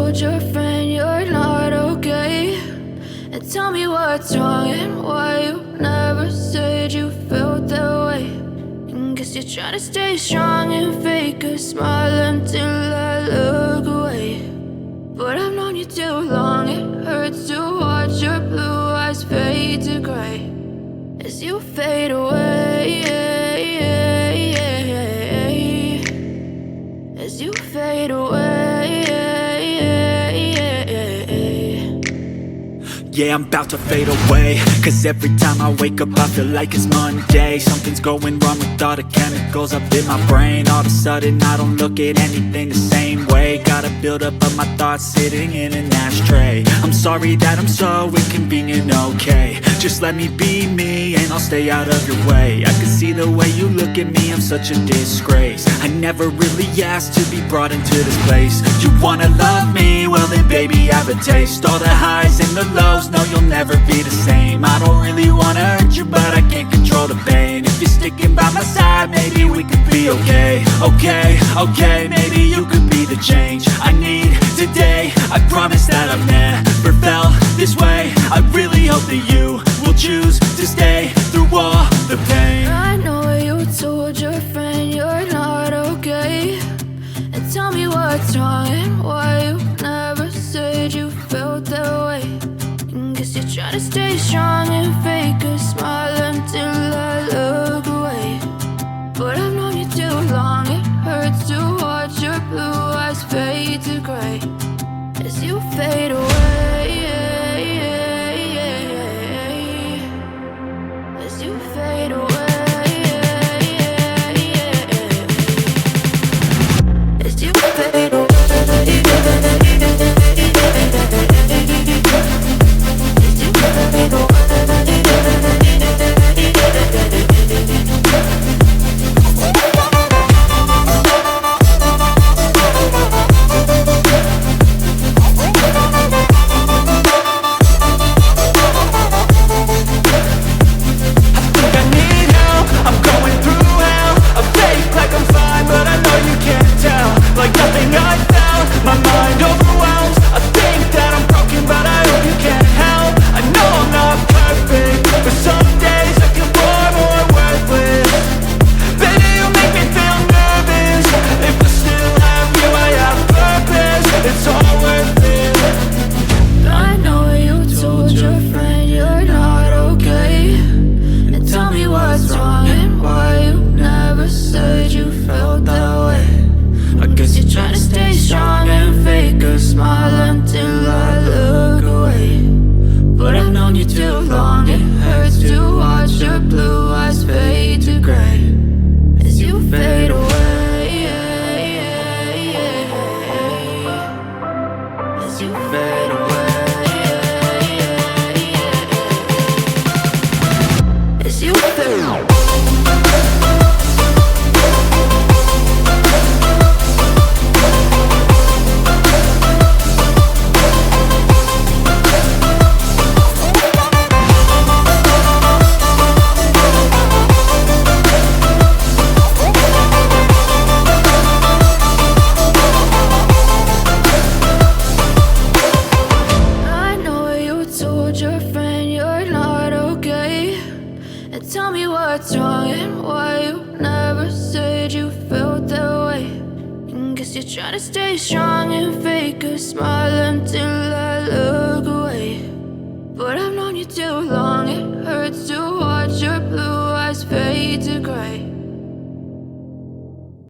told your friend you're not okay? And tell me what's wrong and why you never said you felt that way. And guess you're trying to stay strong and fake a smile until I look away. But I've known you too long, it hurts to watch your blue eyes fade to gray as you fade away, as you fade away. Yeah, I'm about to fade away, cause every time I wake up I feel like it's Monday. Something's going wrong with all the chemicals up in my brain. All of a sudden I don't look at anything the same way. Got a build up of my thoughts sitting in an ashtray. I'm sorry that I'm so inconvenient, okay? Just let me be me and I'll stay out of your way. I can see the way you look at me, I'm such a disgrace. I never really asked to be brought into this place. You wanna love me? Well then baby, have a taste. All the highs and the lows, no, you'll never be the same. I don't really wanna hurt you, but I can't control the pain. If you're sticking by my side, maybe we could be okay. Okay, maybe you could be the change I need today. I promise that I've never felt this way. I really hope that you will choose to stay through all the pain. I know you told your friend you're not okay. And tell me what's wrong and why you never said you felt that way. Guess you're trying to stay strong and fake a smile until I look away. But I've known you too long, it hurts to watch your blue eyes fade to gray as you fade away, as you fade away, as you fade away. Tell me what's wrong and why you never said you felt that way. And guess you're trying to stay strong and fake a smile until I look away. But I've known you too long, it hurts to